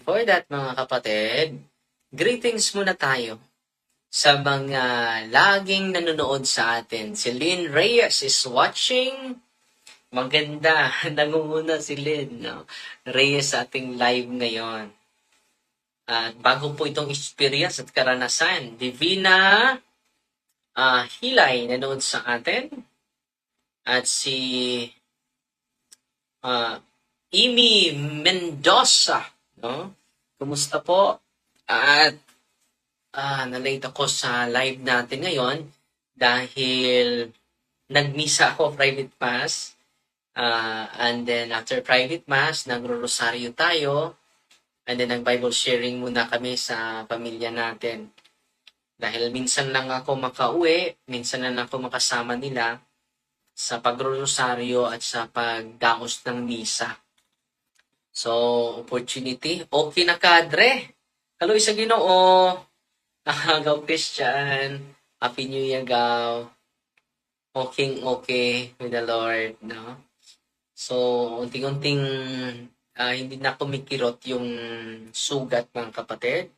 for that, mga kapatid, greetings muna tayo sa mga laging nanonood sa atin. Si Lynn Reyes is watching. Maganda. Nangunguna si Lynn, no? Reyes sa ating live ngayon. At bago po itong experience at karanasan, Divina Hilay nanood sa atin. At si Amy Mendoza, no? Kumusta po? At nalate ako sa live natin ngayon dahil nagmisa ako private mass. And then after private mass, nagro-rosaryo tayo. And then nag-Bible sharing muna kami sa pamilya natin. Dahil minsan lang ako makauwi, minsan lang ako makasama nila sa pagro-rosaryo at sa pagdaos ng misa. So, opportunity. Okay na kadre. Hello, isa Ginoo. Agaw Christian. Happy New Year, gaw. Okay with the Lord, no? So, unting-unting hindi na kumikirot yung sugat, mga kapatid.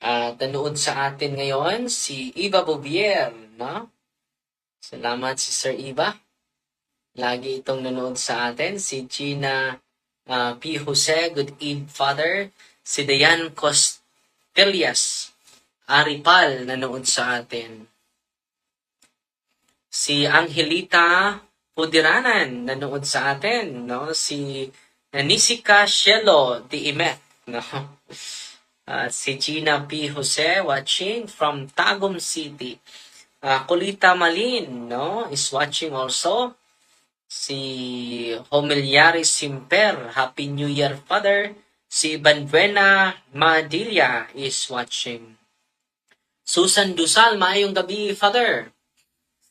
Nanood sa atin ngayon si Eva Bouvier, no? Salamat si Sir Eva. Lagi itong nanood sa atin. Si Gina P. Jose, good eve, Father. Si Dayan Costelias, Aripal, nanood sa atin. Si Angelita Pudiranan, nanood sa atin, no? Si Nisika Shelo Diimet, no? Si Gina P. Jose watching from Tagum City. Kulita Malin, no, is watching also. Si Homiliari Simper, Happy New Year, Father. Si Banbuena Madilla is watching. Susan Dusal, maayong gabi, Father.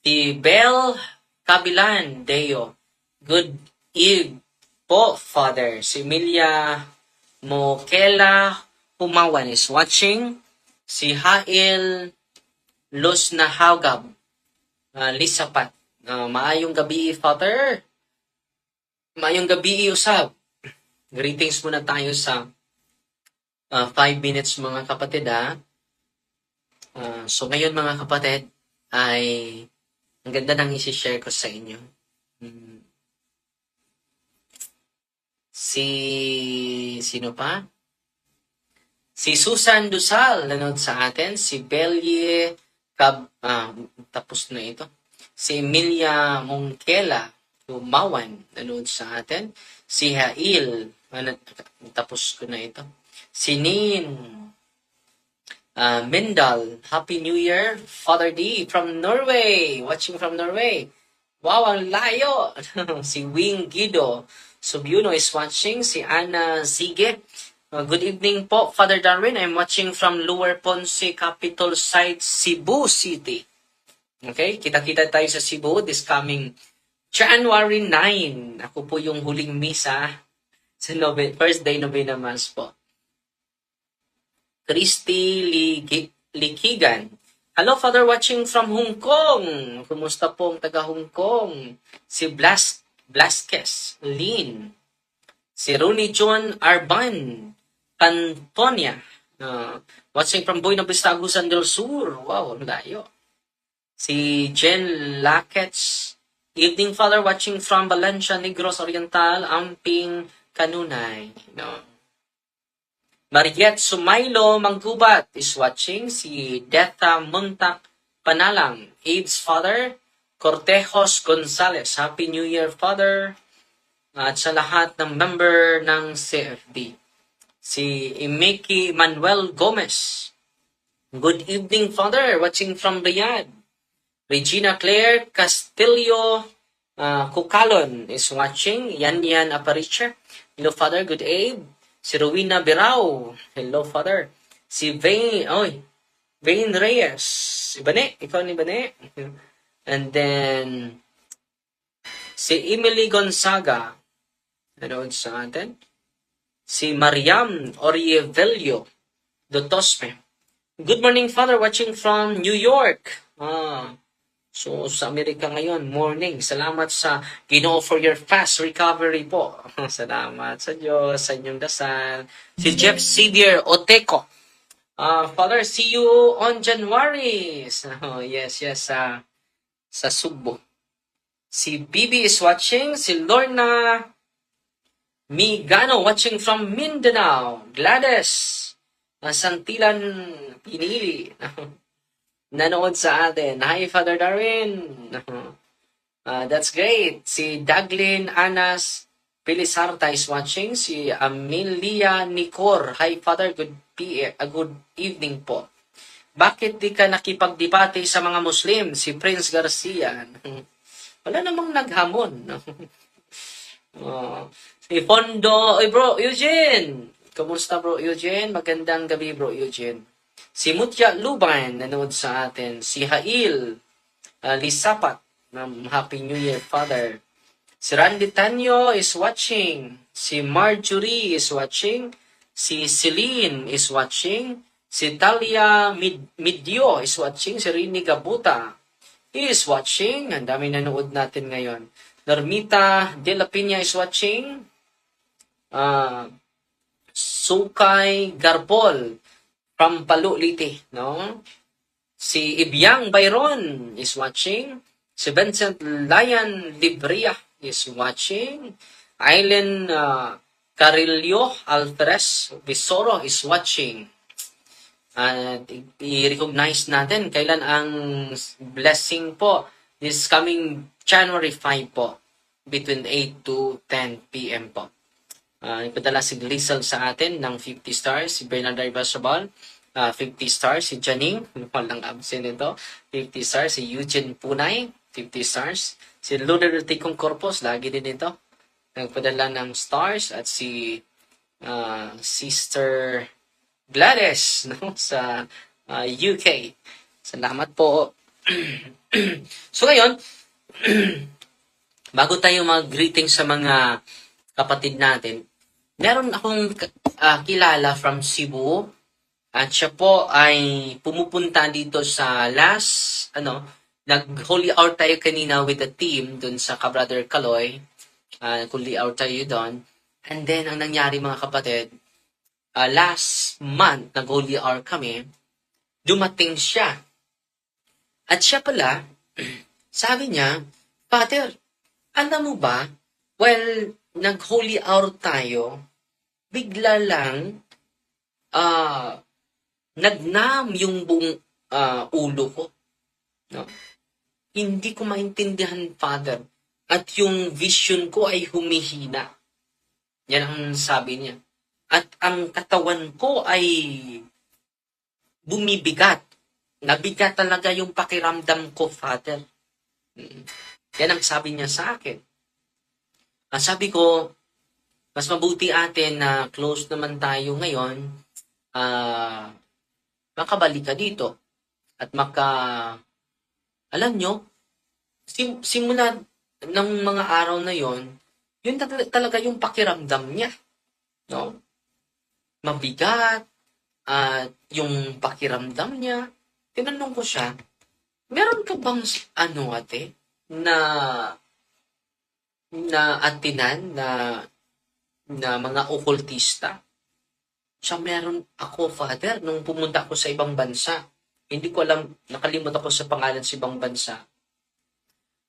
Si Bel Kabilan Deo, good eve po, Father. Si Emilia Mokela Humawan is watching. Si Hail Los Nahagab, Lisapat. Maayong gabi, Father. Maayong gabi, usab. Greetings muna tayo sa 5 minutes, mga kapatid, ha? So ngayon, mga kapatid, ay ang ganda nang isi-share ko sa inyo. Sino pa? Si Susan Dusal, nanood sa atin. Si Belie tapos na ito. Si Emilia Mongkela, Umawan, nanood sa atin. Si Hail, tapos ko na ito. Si Nin Mendal, Happy New Year, Father D from Norway, watching from Norway. Wow, ang layo! Si Wing Guido Subyuno is watching. Si Ana Sige, good evening po, Father Darwin. I'm watching from Lower Ponce, capital site, Cebu City. Okay, kita-kita tayo sa Cebu this coming January 9. Ako po yung huling misa sa first day Novena Mass po. Christy Likigan. Hello, Father, watching from Hong Kong. Kumusta po ang taga Hong Kong? Si Blasquez Lin. Si Rooney John Arban Cantonia. Watching from Buena Vista, Agusan del Sur. Wow, ang layo. Si Jen Lakets. Evening, Father, watching from Valencia, Negros Oriental, Amping, Kanunay. No. Mariette Sumailo Manggubat is watching. Si Deta Muntak Panalang. Abe's Father. Cortejos Gonzales. Happy New Year, Father. At sa lahat ng member ng CFD. Si Imeki Manuel Gomez. Good evening, Father. Watching from Riyadh. Regina Claire Castillo Cucalon is watching. Yan Aparicha. Hello, Father. Good Abe. Si Rowena Birao. Hello, Father. Si Vain Reyes. Ibane. Ikaw ni Ibane. And then, si Emily Gonzaga. Nanood sa atin. Si Mariam Orievelio Dotosme. Good morning, Father. Watching from New York. So, sa Amerika ngayon, morning. Salamat sa Ginoo for your fast recovery po. Salamat sa Diyos, sa inyong dasal. Si Jeff Xavier Oteco. Father, see you on January. Oh, yes, sa Subo. Si Bibi is watching. Si Lorna Migano watching from Mindanao. Gladys Santilan Pinili. Nanood sa atin. Hi, Father Darwin. That's great. Si Daglin Anas Pilisarta is watching. Si Amelia Nicor. Hi, Father. Good evening po. Bakit di ka nakipagdebate sa mga Muslim? Si Prince Garcia. Wala namang naghamon. Si Fondo. Oy, bro, Eugene. Kumusta, bro, Eugene? Magandang gabi, bro, Eugene. Si Mutya Luban, nanood sa atin. Si Hail Lisapat, Happy New Year, Father. Si Randy Tanyo is watching. Si Marjorie is watching. Si Celine is watching. Si Talia Midyo is watching. Si Rini Gabuta is watching. Ang dami nanood natin ngayon. Normita De La Pina is watching. Sukay Garbol from Palulite, no? Si Ibyang Byron is watching. Si Vincent Lion Libria is watching. Aileen Carillo Alvarez Visoro is watching. At i-recognize natin kailan ang blessing po this coming January 5 po between 8 to 10 p.m. po. Ipadala si Glisel sa atin ng 50 stars, si Bernardo Ibasabal, 50 stars, si Janing, walang absent ito, 50 stars, si Eugene Punay, 50 stars, si Lunar Ticong Corpus, lagi din ito, nagpadala ng stars, at si Sister Gladys, no, sa UK. Salamat po. So ngayon, bago tayo mag-greeting sa mga kapatid natin, meron akong kilala from Cebu at siya po ay pumupunta dito sa nag-holy hour tayo kanina with the team dun sa Ka-Brother Kaloy. Holy hour tayo doon. And then, ang nangyari mga kapatid, last month, nag-holy hour kami, dumating siya. At siya pala, sabi niya, Father, alam mo ba, nag-holy hour tayo, bigla lang, nagnam yung buong ulo ko. No? Hindi ko maintindihan, Father. At yung vision ko ay humihina. Yan ang sabi niya. At ang katawan ko ay bumibigat. Nabigat talaga yung pakiramdam ko, Father. Yan ang sabi niya sa akin. Sabi ko, mas mabuti atin na close naman tayo ngayon, makabalik ka dito. At alam nyo, simula ng mga araw na yon, yun talaga yung pakiramdam niya. No? Mabigat, at yung pakiramdam niya, tinanong ko siya, meron ka bang ate, na atinan na mga okultista? Siya, meron ako, Father, nung pumunta ako sa ibang bansa. Hindi ko alam, nakalimut ako sa pangalan sa ibang bansa.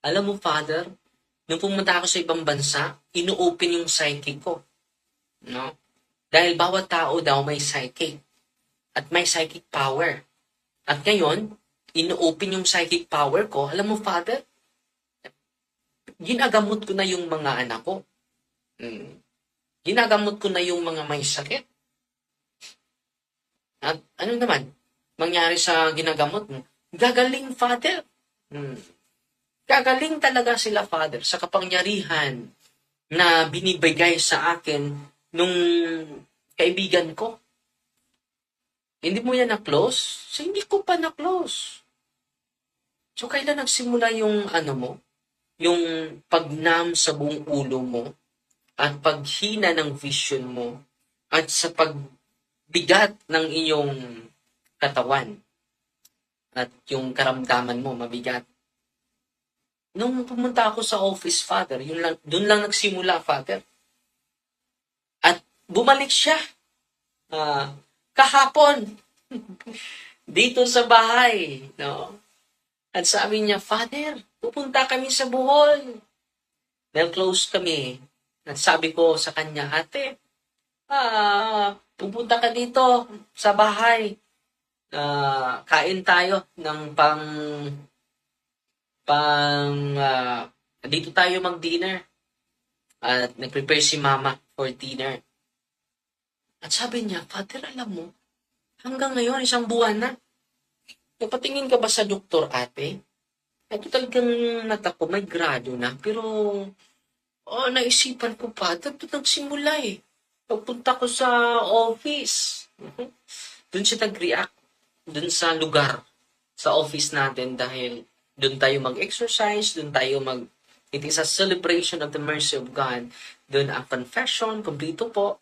Alam mo, Father, nung pumunta ako sa ibang bansa, ino-open yung psychic ko. No? Dahil bawat tao daw may psychic. At may psychic power. At ngayon, ino-open yung psychic power ko. Alam mo, Father, ginagamot ko na yung mga anak ko. Ginagamot ko na yung mga may sakit. At ano naman, mangyari sa ginagamot mo? Gagaling, Father. Gagaling talaga sila, Father, sa kapangyarihan na binibigay sa akin nung kaibigan ko. Hindi mo yan na-close? So, hindi ko pa na-close. So, kailan nagsimula yung yung pagnam sa buong ulo mo, at paghina ng vision mo, at sa pagbigat ng iyong katawan, at yung karamdaman mo mabigat. Nung pumunta ako sa office, Father, doon lang nagsimula, Father. At bumalik siya kahapon dito sa bahay. No? At sabi niya, Father, pupunta kami sa Bohol. Dahil close kami. At sabi ko sa kanya, Ate, pupunta ka dito sa bahay. Kain tayo ng dito tayo mag-dinner. At nag-prepare si Mama for dinner. At sabi niya, Father, alam mo, hanggang ngayon, 1 buwan na. Napatingin ka ba sa doktor, ate? Ito talagang mata ko, may grado na. Pero, naisipan ko pa, ito nagsimula eh. Pagpunta ko sa office. Doon siya nag-react. Doon sa lugar, sa office natin dahil doon tayo mag-exercise, doon tayo it is a celebration of the mercy of God. Doon ang confession, kumplito po.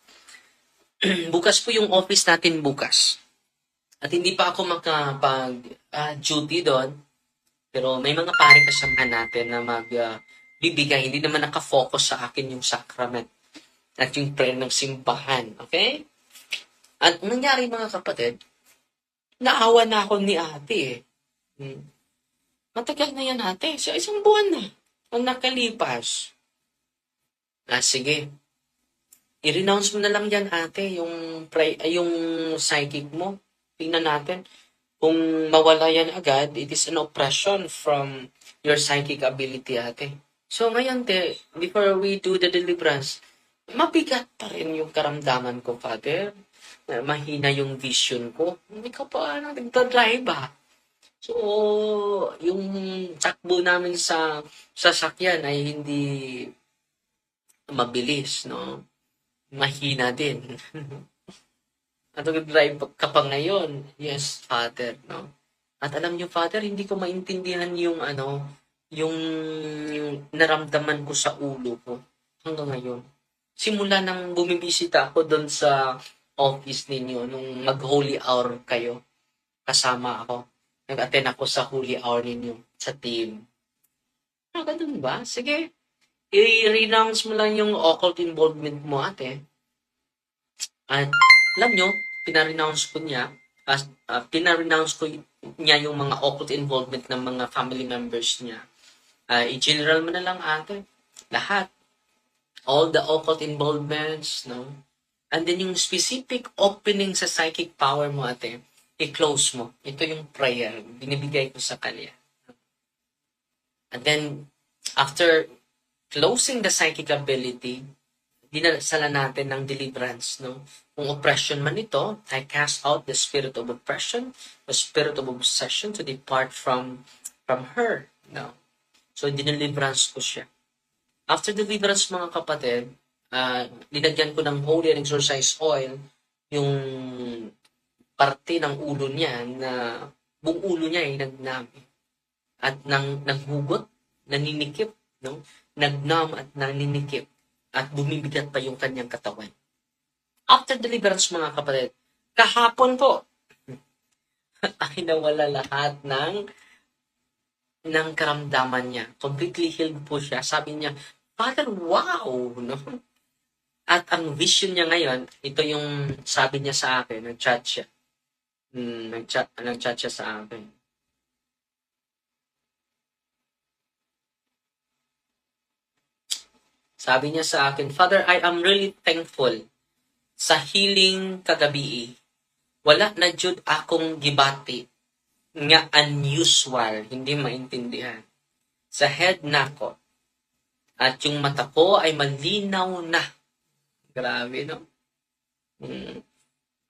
Bukas po yung office natin bukas. At hindi pa ako makapag-duty doon. Pero may mga pare kasama natin na magbibigay. Hindi naman nakafocus sa akin yung sacrament at yung prayer ng simbahan. Okay? At nangyari mga kapatid, naawa na ako ni ate eh. Matagal na yan ate. So, 1 buwan na ang nakalipas. Sige. I-renounce mo na lang yan ate, yung psychic mo. Tingnan natin. Kung mawala yan agad, it is an oppression from your psychic ability ate. So ngayon before we do the deliverance, mabigat pa rin yung karamdaman ko, Father. Mahina yung vision ko. Hindi ka pa nagdadrive So, yung takbo namin sa sasakyan ay hindi mabilis, no? Mahina din. At nag-drive ka pa ngayon. Yes, Father, no? At alam niyo, Father, hindi ko maintindihan yung yung naramdaman ko sa ulo ko hanggang ngayon. Simula nang bumibisita ako doon sa office ninyo, nung mag-holy hour kayo, kasama ako. Nag-attend ako sa holy hour ninyo, sa team. Ganun ba? Sige, i-renounce mo lang yung occult involvement mo, ate. At alam nyo, pinarenounce ko niya yung mga occult involvement ng mga family members niya. I-general mo na lang ate. Lahat. All the occult involvements, no? And then yung specific opening sa psychic power mo ate, i-close mo. Ito yung prayer. Binibigay ko sa kanya. And then, after closing the psychic ability, dinasala natin ng deliverance, no? Kung oppression man ito, I cast out the spirit of oppression, the spirit of obsession to depart from her, no? So, dineliverance ko siya. After deliverance, mga kapatid, linagyan ko ng holy and exorcise oil yung parte ng ulo niya na buong ulo niya ay nagnami. At nanghugot, naninikip, no? Nagnam at naninikip. At bumibigat pa yung kanyang katawan. After deliverance, mga kapatid, kahapon po, ay nawala lahat ng karamdaman niya. Completely healed po siya. Sabi niya, Father, wow! No? At ang vision niya ngayon, ito yung sabi niya sa akin, nag-chat siya. Nag-chat siya sa akin. Sabi niya sa akin, Father, I am really thankful sa healing kagabi. Wala na jud akong gibati nga unusual, hindi maintindihan. Sa head nako. At yung mata ko ay malinaw na. Grabe, no?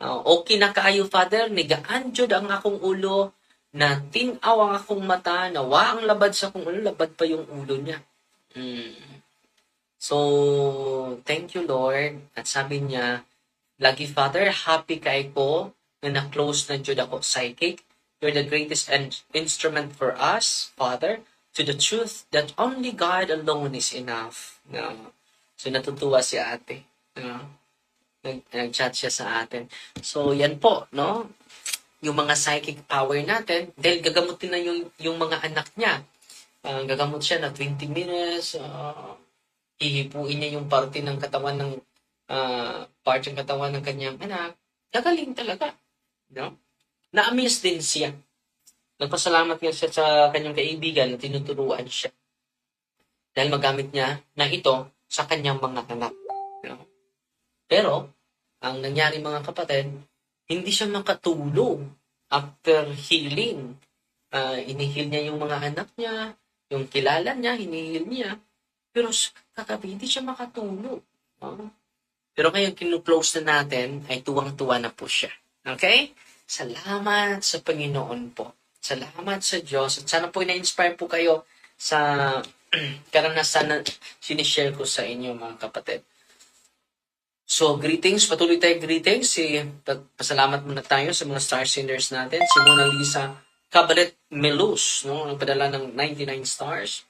Okay na kaayo, Father. Nigaan jud ang akong ulo, na tinaw ang akong mata, nawa ang labad sa akong ulo, labad pa yung ulo niya. So, thank you, Lord. At sabi niya, lagi, Father, happy kay ko na na-close na jud ako psychic. You're the greatest instrument for us, Father, to the truth that only God alone is enough. No? So, natutuwa si ate. No? Nag-chat siya sa atin. So, yan po, no? Yung mga psychic power natin, dahil gagamutin na yung mga anak niya. gagamot siya na 20 minutes, hihipuin niya yung parte ng katawan ng part ng katawan ng kanyang anak. Gagaling talaga. No? Na-amaze din siya. Nagpasalamat nga siya sa kanyang kaibigan na tinuturuan siya. Dahil magamit niya na ito sa kanyang mga anak. No? Pero, ang nangyari mga kapatid, hindi siya makatulog after healing. Inihil niya yung mga anak niya, yung kilala niya, hinihil niya. Pero kagabi, hindi siya makatulog. No? Pero ngayon, kinu-close na natin, ay tuwang-tuwa na po siya. Okay? Salamat sa Panginoon po. Salamat sa Diyos. At sana po na-inspire po kayo sa karanasan na sinishare ko sa inyo, mga kapatid. So, greetings. Patuloy tayo greetings. Pasalamat muna tayo sa mga star senders natin. Si Mona Lisa Cabaret Melus, no? Nagpadala ng 99 stars.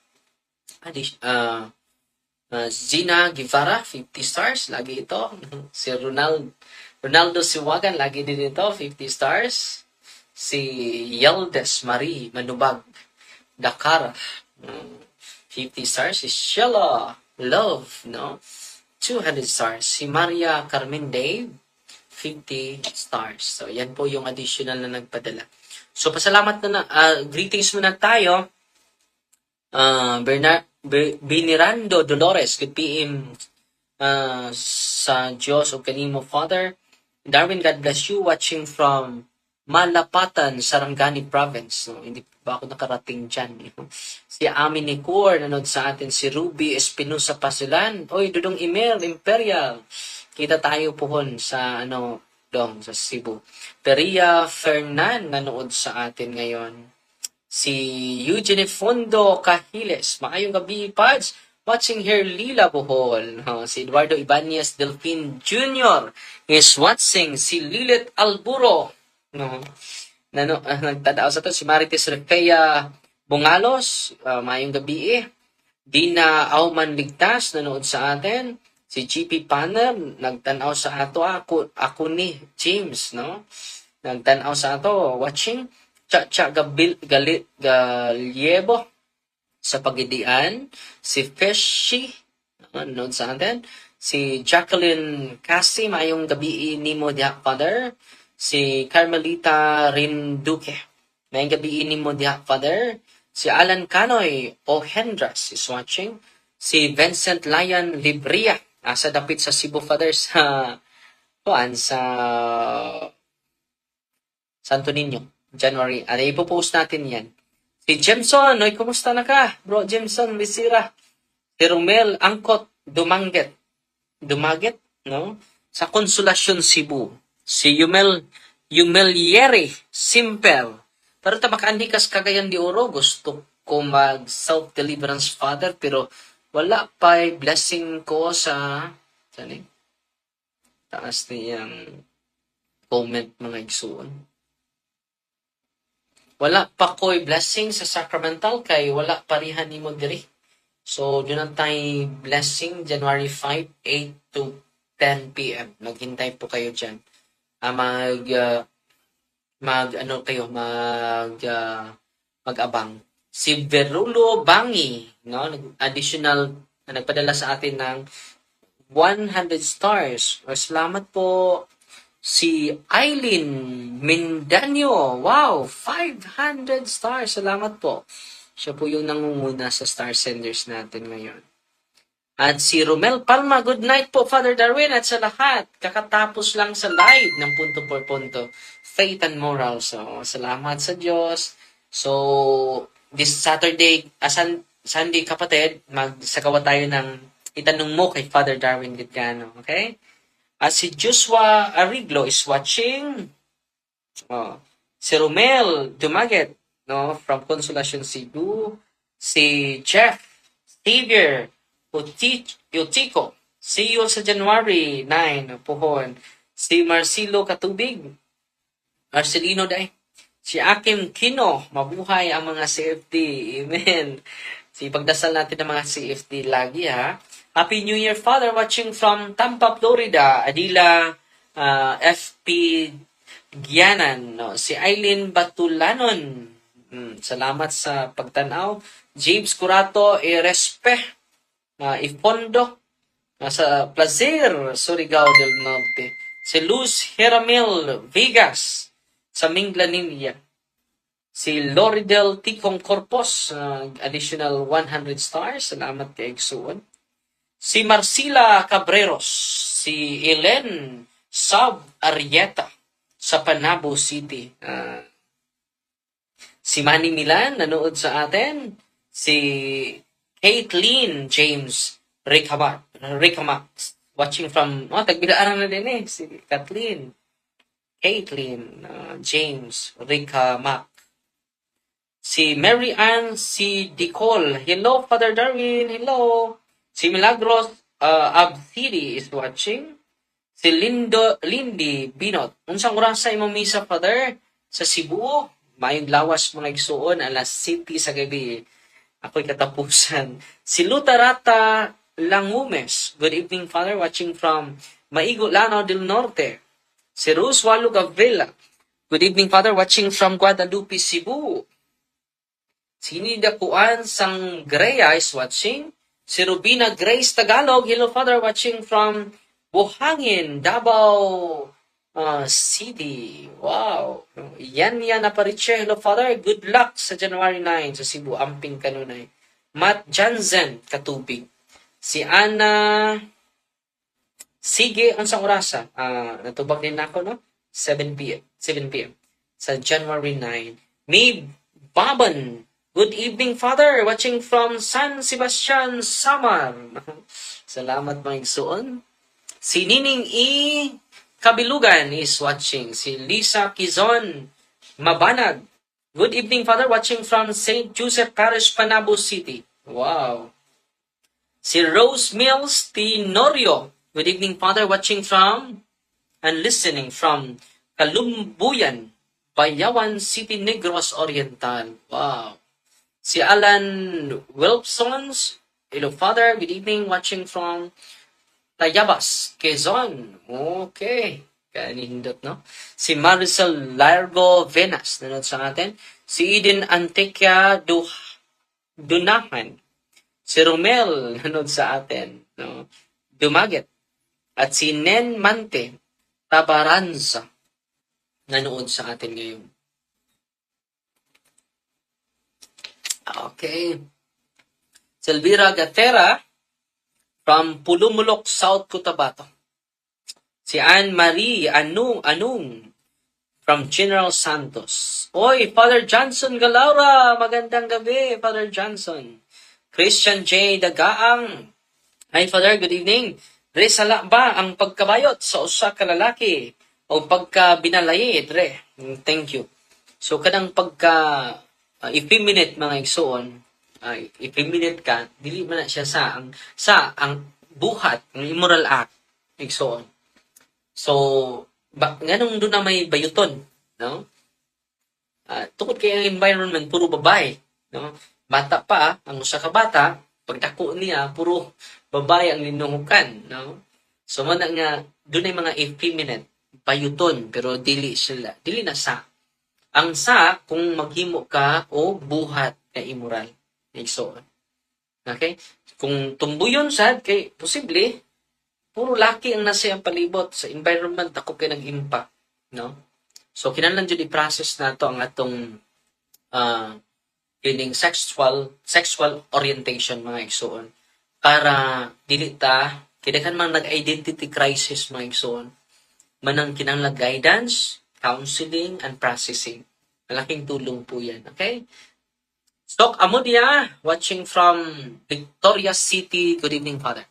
Zina Guevara, 50 stars. Lagi ito. Si Ronaldo Siwagan, lagi din ito. 50 stars. Si Yeldes Marie Manubag Dakara, 50 stars. Si Sheila Love, no? 200 stars. Si Maria Carmen Dave, 50 stars. So, yan po yung additional na nagpadala. So, pasalamat na greetings muna tayo. Benirando Dolores, good PM sa Diyos o kanimo, Father. Darwin, God bless you, watching from Malapatan, Sarangani Province. No, hindi pa ako nakarating dyan. Si Ami Nicor, nanood sa atin. Si Ruby Espinosa Pasilan. Oy, Dudong Email, Imperial. Kita tayo pohon sa sa Cebu. Peria Fernan, nanood sa atin ngayon. Si Eugene Fondo Cahiles. Maayong gabi, Pads. Watching here, Lila Bohol. Si Eduardo Ibanez Delfin Jr. is watching. Si Lilith Alburo. No, nagtadaaw sa to. Si Marites Refea Bungalos. Maayong gabi. Dina Auman Ligtas, nanood sa atin. Si GP Panner, nagtanaw sa ato. Ako ni James, no? Nagtanaw sa ato. Watching. Chacha Galiebo sa Pagidian. Si Feshi, nanood sa atin. Si Jacqueline Cassie, maayong gabi ni mo diha, Father. Si Carmelita Rinduque, maayong gabi ni mo diha, Father. Si Alan Canoy Ohendras is watching. Si Vincent Lion Libria, asa dapit sa Cebu, Father, sa Santo Niño, January. Ipopost natin yan. Si Jemson, oy, kumusta na ka? Bro, Jemson, Lisira. Si Romel Angkot Dumaget, no? Sa Konsolasyon, Cebu. Si Yumeliere Simple. Pero makaandikas Cagayan de Oro, gusto ko mag self-deliverance, Father, pero wala pa blessing ko sa taas niyang comment, mga igsuon. Wala pa ko'y blessing sa sacramental kay wala parihan ni mo diri. So, doon tayo blessing January 5, 8 to 10 p.m. Naghintay po kayo dyan. Mag-abang. Si Verulo Bangi, no? Additional, nagpadala sa atin ng 100 stars. Salamat po. Si Eileen Mindanyo. Wow, 500 stars. Salamat po. Siya po yung nangunguna sa star senders natin ngayon. At si Romel Palma, good night po, Father Darwin, at sa lahat. Kakatapos lang sa live ng punto por punto. Faith and moral. So, salamat sa Diyos. So, this Saturday, Sunday, kapatid, magsagawa tayo ng itanong mo kay Father Darwin Gitgano. Okay? At si Joshua Ariglo is watching. Si Romel Dumaget, no, from Consolacion, Cebu. Si Jeff Xavier Utico. See you sa January 9, Puhon. Si Marcelo Katubig. Marcelino Day. Si Akim Kino. Mabuhay ang mga CFD. Amen. Si pagdasal natin ng mga CFD lagi, ha. Happy New Year, Father, watching from Tampa, Florida. Adila FP Gianan, no? Si Eileen Batulanon, Salamat sa pagtanaw. James Curato, Respe, Ifondo, sa Placer, Surigao del Norte. Si Luz Heramil Vegas, sa Minglanilla. Si Loridel Ticong Corpos, additional 100 stars. Salamat kay Igsuon. Si Marcila Cabreros, si Ellen Sab Arieta sa Panabo City. Si Manny Milan, nanood sa atin. Si Caitlin James Ricamat, watching from, tagbilaan na din si Caitlin James Ricamat. Si Mary Ann, si Dicol. Hello, Father Darwin. Hello. Si Milagros Abthiri is watching. Si Lindy Binot. Unsang oras sa imong misa, Father? Sa Cebu. Mayong lawas mga igsuon, alas City sa gabi. Ako'y katapusan. Si Lutarata Langumes. Good evening, Father. Watching from Maigo, Lanao del Norte. Si Rose Walug Avila. Good evening, Father. Watching from Guadalupe, Cebu. Si Nida Kuan Sangrea is watching. Si Rubina Grace Tagalog. Hello, Father. Watching from Buhangin, Davao City. Wow. Yan Apariche. Hello, Father. Good luck sa January 9 sa Cebu. Amping kanunay. Matt Jansen, Katubig. Si Ana Sige, unsang orasa? Natubag din ako, no? 7 p.m. Sa January 9. May Baban. Good evening, Father. Watching from San Sebastian, Samar. Salamat mga igsuon. Si Nining Kabilugan is watching. Si Lisa Quizon Mabanag. Good evening, Father. Watching from St. Joseph Parish, Panabo City. Wow. Si Rose Mills Tenorio. Good evening, Father. Watching from and listening from Kalumbuyan, Bayawan City, Negros Oriental. Wow. Si Alan Wilsons. Hello, Father. Good evening. Watching from Tayabas, Quezon. Okay. Kanindot, no? Si Marisol Largo Venas, nanood sa atin. Si Eden Antequia Dunahan. Si Romel, nanood sa atin. No? Dumaget. At si Nen Mante Tabaranza, nanood sa atin ngayon. Okay. Si Elvira Gatera, from Pulumulok, South Cotabato. Si Anne-Marie Anung from General Santos. Oy, Father Johnson Galaura, magandang gabi, Father Johnson. Christian J. Dagaang. Hi, Father, good evening. Dre, sala ba ang pagkabayot sa usa ka lalaki o pagka-binalaye, Dre? Thank you. So, kadang pagka effeminate mga igsoon, effeminate ka, dili man na siya sa ang buhat, ang immoral act, igsoon. So, ganun doon na may bayuton, no? Tukod kay ang environment, puro babae, no? Bata pa, ang usa ka bata, pagdako niya, puro babae ang linuhukan, no? So, man nga, doon ay mga effeminate, bayuton, pero dili na sa. Ang sa, kung maghimo ka o buhat na immoral, igsoon. Okay? Kung tumbuyon sad, kay posible, puro laki ang nasa ang palibot sa environment, ako kay nag-impact, no? So, kinahanglan jud i-process nato ang atong feeling sexual orientation mga igsoon para dili ta kidakan man nag-identity crisis mga igsoon manang kinahanglan guidance, counseling, and processing. Malaking tulong po yan. Okay? Stock Amudia, watching from Victoria City. Good evening, Father.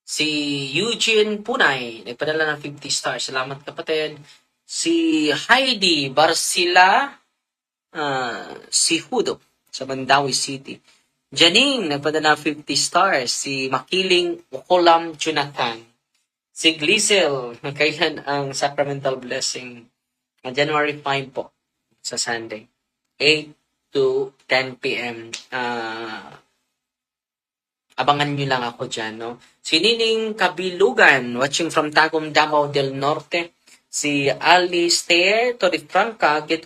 Si Eugene Punay, nagpadala ng 50 stars. Salamat, kapatid. Si Heidi Barcila Sihudo sa Mandawi City. Janine, nagpadala ng 50 stars. Si Makiling Ukolam Junatan. Si Glisel, kailan ang sacramental blessing? January 5 po, sa Sunday. 8 to 10 p.m. Abangan nyo lang ako dyan, no? Si Nining Kabilugan, watching from Tagum, Davao del Norte. Si Alistair Torrefranca, get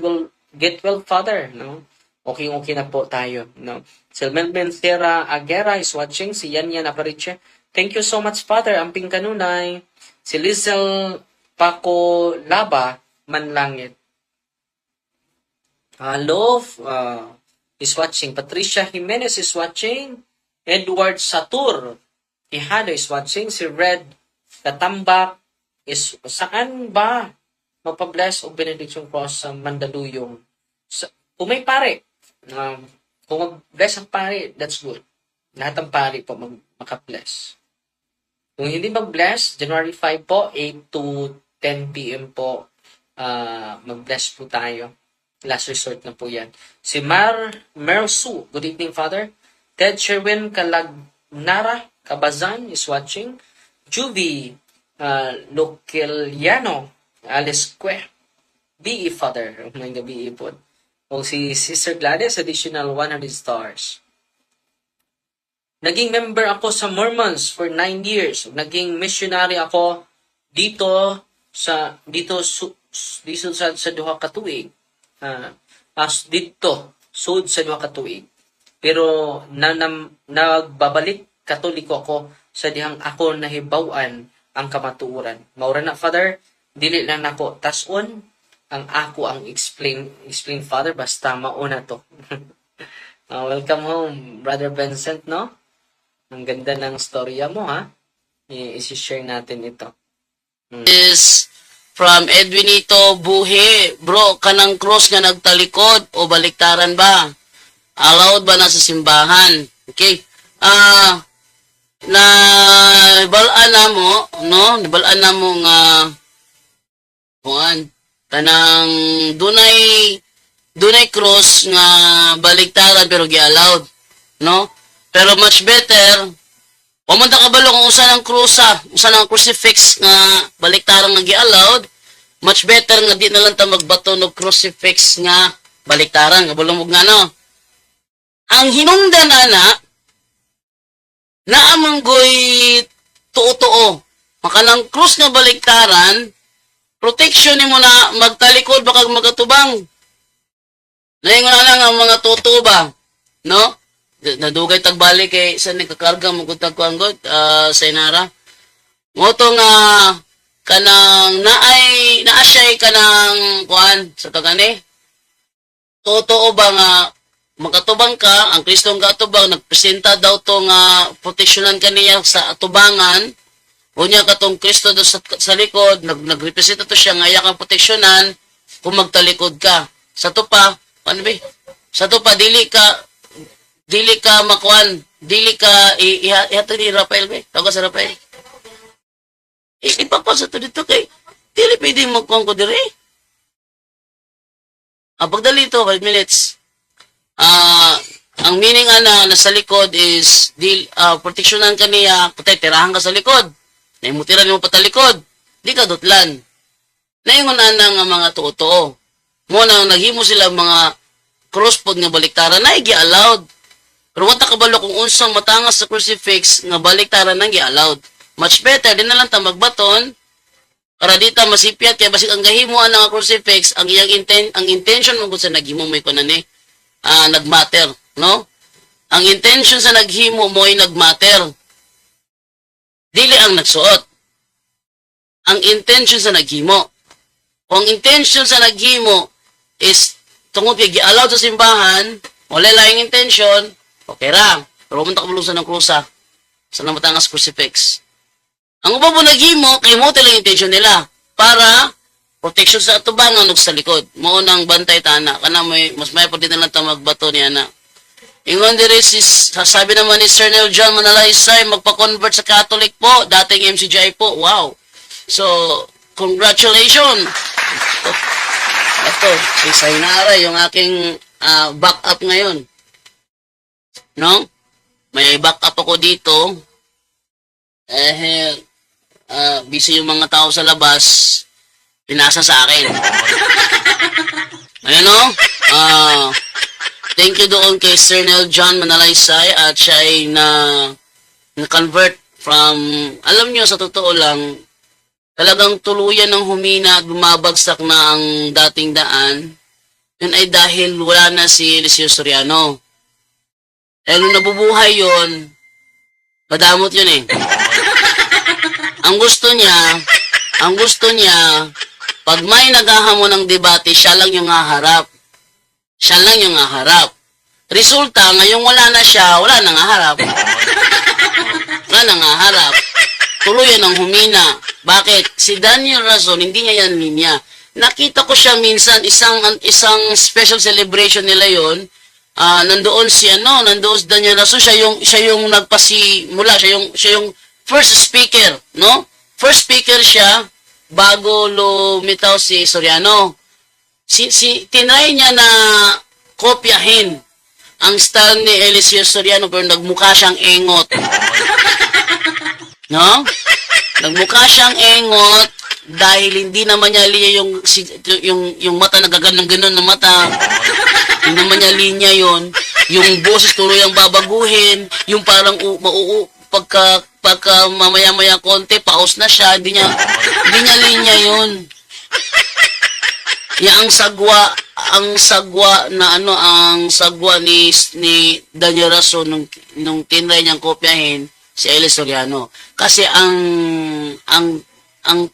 well, Father, no? okay na po tayo. No? Si Melvin Sierra Aguera is watching. Si Yan Yan Apariche. Thank you so much, Father. Amping Kanunay. Si Lizel Paco Laba, Manlangit. Love is watching. Patricia Jimenez is watching. Edward Satur Ihado is watching. Si Red Katambak is, saan ba mapabless o benediction cross sa Mandaluyong? Kung may pare, kung mag-bless ang pare, that's good. Lahat ng pare po makabless. Kung hindi mag-bless, January 5 po, 8 to 10 p.m. po, mag-bless po tayo. Last resort na po yan. Si Mersu, good evening, Father. Ted Sherwin Calagnara Cabazan is watching. Juvie Lokeliano Alice Que. BE, Father. May BE po. O si Sister Gladys, additional 100 stars. Naging member ako sa Mormons for 9 years. Naging missionary ako dito sa duha ka tuig. Dito sud sa duha ka tuig. Pero nagbabalik Katoliko ako sa dihang ako nahibaw-an ang kamatuoran. Maura na, Father, dili lang nako tas-on ang ako ang explain Father, basta mauna to. Welcome home, Brother Vincent, no? Ang ganda ng storya mo, ha? I-share natin ito. Is from Edwinito Buhe. Bro, kanang cross nga nagtalikod o baliktaran ba? Allowed ba na sa simbahan? Okay. Nabalaan na mo, no? Nabalaan na mo nga kanang dunay cross nga baliktaran pero gi-allowed, no? Pero much better pumunta ka balo kung usa ng crucifix nga baliktaran nga gi-allowed, much better nga di na lang ta magbato ng crucifix nga baliktaran nga bulong nga no. Ang hinungdan na amanggoy tuo-tuo. Makanang cross nga baliktaran, protection ni mo na magtalikod baka magatubang. Naingon na lang ang mga tuo ba, no? Nadugay tagbalik kay sa nagkakarga mo kutag ko anggot sa inara. Moto nga kanang naasay kanang kuan sa kagani. Totoo ba nga makatubang ka, ang Kristong katubang nagpresenta daw to nga proteksyonan kaniya sa atubangan. Unya katong Kristo do sa likod nagrepresenta to siya nga iya kang proteksyonan kung magtalikod ka. Sa to pa, ano ba? Sa to pa dili ka makuan, dili ka ihatod ni Rafael ba? Tawag sa Rafael. Ipapasa to dito kay dili pwedeng magkuan ko dire. Pagdali to 5 minutes. Ang meaning nasa likod is proteksyonan kaniya, tirahan ka sa likod. Naimutiran mo patalikod. Di ka dutlan. Naingon nga mga tuo-tuo. Muna naghimo sila mga crosspod nga baliktaran na gi-allowed. Pero wata kabalo kung unsang matangas sa crucifix nga baliktaran nang gi-allowed. Much better din na lang ta magbaton para di ta masipyat kay basig ang gahimuan nga crucifix ang iyang intention mo sa naghimo mo ikuan ni nagmatter, no? Ang intention sa naghimo mo ay nagmatter. Dili ang nagsuot. Ang intention sa naghimo. Kung intention sa naghimo is tungod kay gi-allowed sa simbahan, wala laing intention, okay ra. Pero pumunta ka malusan ng krusa sa namatangas crucifix. Ang uba po naghimo, kay mo talang intention nila para protection sa atubangan ug sa likod. Mao nang bantay tana kana mas may pud na lang ta magbato ni ana. Ingon diri sabi naman ni Sir Neil John Manalaysay magpa-convert sa Catholic po, dating MCGI po. Wow. So, congratulations. Ito, si Sainara yung aking backup ngayon. No? May backup ako dito. Busy yung mga tao sa labas. Pinasa sa akin. Ayan o. Thank you doon kay Sir Neil John Manalaysay at siya ay na-convert from, alam nyo, sa totoo lang, talagang tuluyan ng humina at bumabagsak na ang dating daan. yun ay dahil wala na si Eliseo Soriano. Eh, nung nabubuhay yun, madamot yun eh. Ang gusto niya, pag may naghahamon ng debate, siya lang yung haharap. Siya lang yung haharap. Resulta, ngayong wala na siya, wala nang haharap. Wala nang haharap. Tuluyan ang humina. Bakit? Si Daniel Razon, hindi niya yan linya. Nakita ko siya minsan, isang special celebration nila yon. Nandoon si Daniel Razon, siya yung nagpasimula, siya yung first speaker, no? First speaker siya bago lumitaw si Soriano. Tinry niya na kopyahin ang style ni Eliseo Soriano pero nagmukha siyang engot. No? Nagmukha siyang engot dahil hindi naman niya linya yung mata nagaganon-ganon na mata. Hindi naman niya linya yon. Yung boses tuloy ang babaguhin, yung parang pagka mamaya-maya konti paus na siya, hindi niya linya yon. Ang sagwa ni Daniel Razon nung tinry niyang kopyahin si Eliseo Soriano. Kasi ang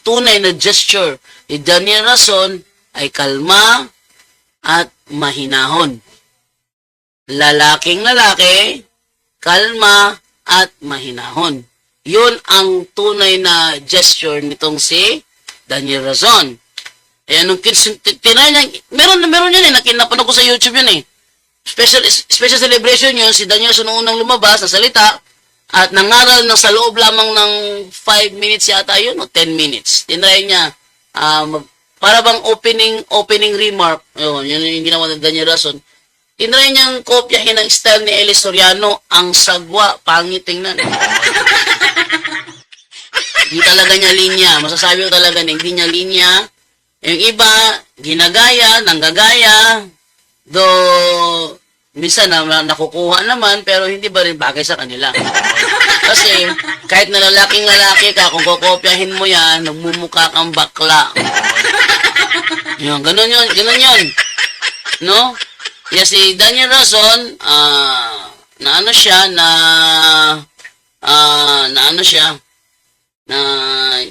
tunay na gesture ni Daniel Razon ay kalma at mahinahon. Lalaking lalaki, kalma at mahinahon. Yun ang tunay na gesture nitong si Daniel Razon. Ayan, nung tinay niya, meron yan eh, napanood ko sa YouTube yun eh. Special celebration yun, si Daniel Razon nung unang lumabas, na salita, at nangaral sa loob lamang ng 5 minutes yata yun, o 10 minutes. Tinry niya, para bang opening remark, yun yung ginawa ng Daniel Razon. Tinry niyang kopyahin ang style ni Eliseo Soriano, ang sagwa, pangit tingnan. Hindi talaga niya linya, masasabi ko talaga na hindi niya linya. Yung iba, ginagaya, nanggagaya, minsan nakukuha naman, pero hindi ba rin bagay sa kanila. Kasi, kahit na lalaking lalaki ka, kung kokopyahin mo yan, nagmumukha kang bakla. Yun, ganun yun. No? Kaya si Daniel Razon, na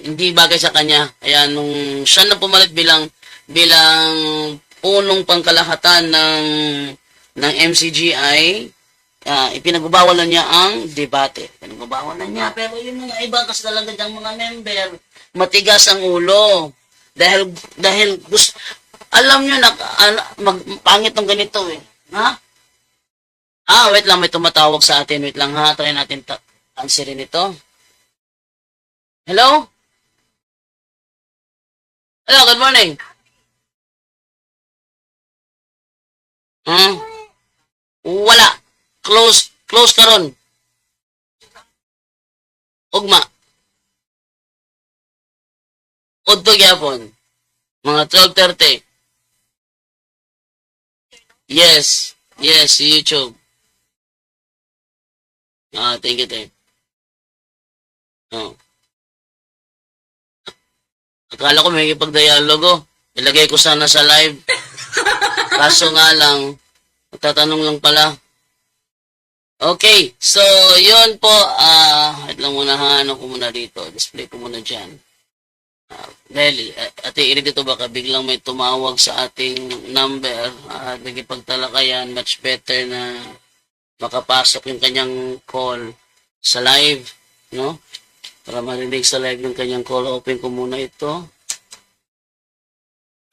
hindi bagay sa kanya. Kaya nung siya na pumalit bilang punong pangkalahatan ng MCGI, ipinagbabawalan niya ang debate. Pinagbabawalan niya. Pero yung mga iba kasi talaga diyang mga member, matigas ang ulo. Dahil gusto, alam nyo na, pangit ng ganito eh. Ha? Wait lang, may tumatawag sa atin. Wait lang ha, try natin answerin ito. Hello? Hello, good morning. Wala. Close karon. Ugma. Udto gyapon. Mga 12:30. Yes, YouTube. Thank you. Akala ko may ipagdialogo. Ilagay ko sana sa live. Kaso nga lang, magtatanong lang pala. Okay, so yun po. Wait lang muna ha. Ano ko muna dito? Display ko muna dyan. Dahil, ate, inig dito baka biglang may tumawag sa ating number. Nagipagtalakayan, much better na makapasok yung kanyang call sa live. No? Para marinig sa live ng kanyang call, open ko muna ito.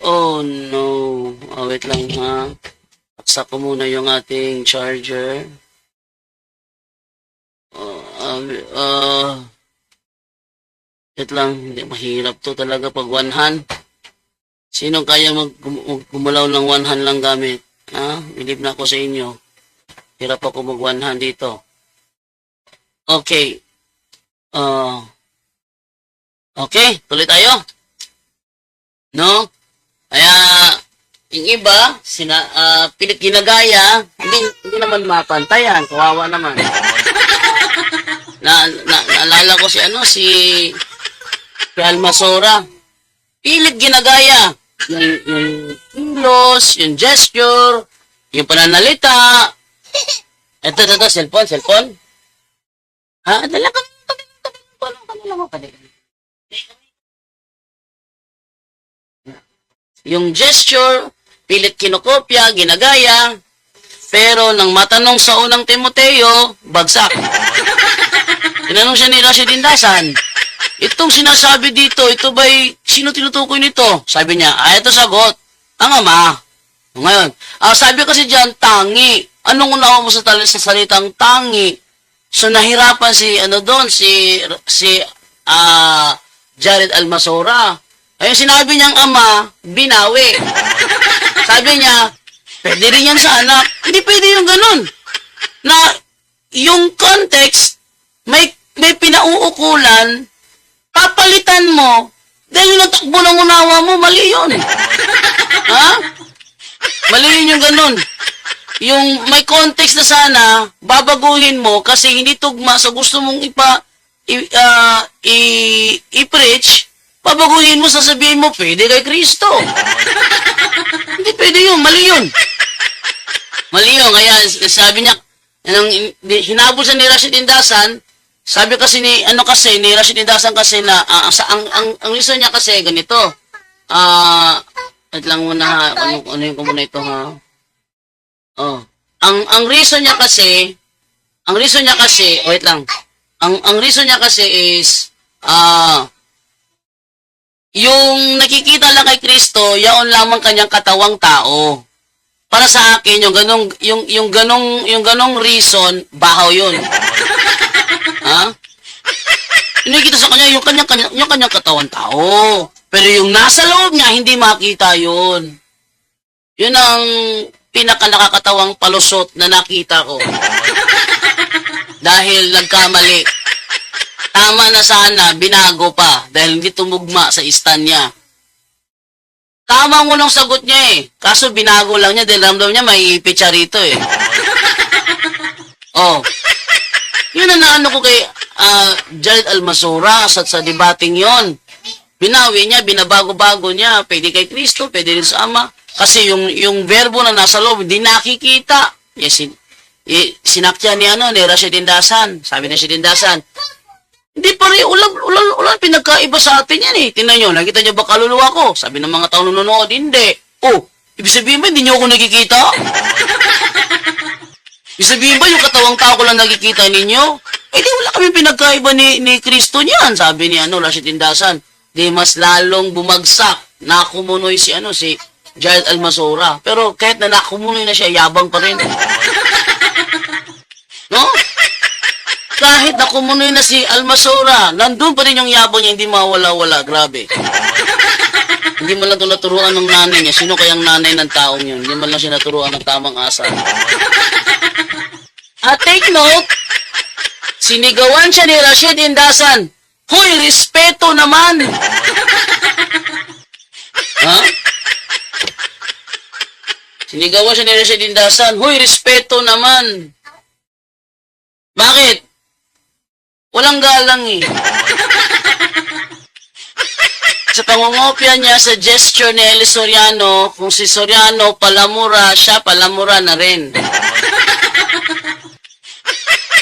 Oh no. Wait lang ha. Paksa ko muna yung ating charger. Wait lang. Hindi, mahirap to talaga pag one hand. Sinong kaya gumalaw ng one hand lang gamit? Believe na ako sa inyo. Hirap ako mag one hand dito. Okay. Okay, tuloy tayo. No? Kaya, yung iba, pilit ginagaya, hindi naman mapantayan, kawawa naman. Naalala ko si Almasora. Pilit ginagaya. Yung kilos, yung gesture, yung pananalita. Ito, cellphone. Ha? Dala ka. Yung gesture, pilit kinokopya, ginagaya, pero nang matanong sa unang Timoteo, bagsak. Tinanong siya ni Rashid Indasan, itong sinasabi dito, ito ba'y, sino tinutukoy nito? Sabi niya, ito sagot, ang Ama. Ngayon, sabi kasi diyan tangi. Anong unawa mo sa salitang tangi? So, nahirapan si Jared Almasora. Ayun, sinabi niyang Ama, binawi. Sabi niya, pwede rin yan sa anak. Hindi pwede yung ganun. Na, yung context, may pinauukulan, papalitan mo, dahil yung takbo ng unawa mo, mali yun. Ha? Mali yun yung ganun. Yung may context na sana, babaguhin mo kasi hindi tugma sa gusto mong i-preach, babaguhin mo, sasabihin mo, pwede kay Kristo. Hindi pwede yun, mali yun. Mali yun, kaya sabi niya, hinabol siya ni Rashid Indasan, sabi kasi ni Rashid Indasan kasi na, ang reason niya kasi ganito, wait lang muna ha, ano yung muna ito ha. Oh. Ang reason niya kasi, wait lang. Ang reason niya kasi is, yung nakikita lang kay Kristo, yaon lamang kanyang katawang tao. Para sa akin, yung ganong reason, bahaw yun. Ha? Nakikita sa kanya, yung kanyang katawang tao. Pero yung nasa loob niya, hindi makita yun. Yun ang pinakanakakatawang palusot na nakita ko. Dahil nagkamali. Tama na sana, binago pa. Dahil hindi tumugma sa istan niya. Tama ang unang sagot niya eh. Kaso binago lang niya dahil ramdam niya may ipit siya rito eh. Oh. Yun ang naano ko kay Jared Almasora sa debating yon. Binawi niya, binabago-bago niya. Pwede kay Kristo, pwede rin sa Ama. Kasi yung verbo na nasa loob, hindi nakikita. Yes, sinakya ni Rashid Indasan. Sabi ni Rashid Indasan, hindi pa rin, ulan, pinagkaiba sa atin yan eh. Tingnan nyo, nakita nyo ba kaluluwa ko? Sabi ng mga tao nanonood, hindi. Oh, ibig sabihin ba, hindi nyo ako nakikita? Ibig sabihin ba, yung katawang tao ko lang nakikita ninyo? Eh di wala kami pinagkaiba ni Kristo niyan, sabi ni Rashid Indasan. Di mas lalong bumagsak, nakumunoy si Jared Almasora. Pero kahit na nakumunoy na siya, yabang pa rin. No? Kahit nakumunoy na si Almasora, nandun pa rin yung yabang niya, hindi mawala-wala. Grabe. Hindi man lang ito naturuan ng nanay niya. Sino kayang nanay ng taong yun? Hindi man lang siya naturuan ng tamang asal. At take note, sinigawan siya ni Rashid Indasan. Hoy, respeto naman! Ha? Sinigawan siya ni Rashid Indasan. Hoy, respeto naman! Bakit? Walang galang eh. Sa pangungopia niya sa gesture ni Eli Soriano, kung si Soriano palamura, siya palamura na rin.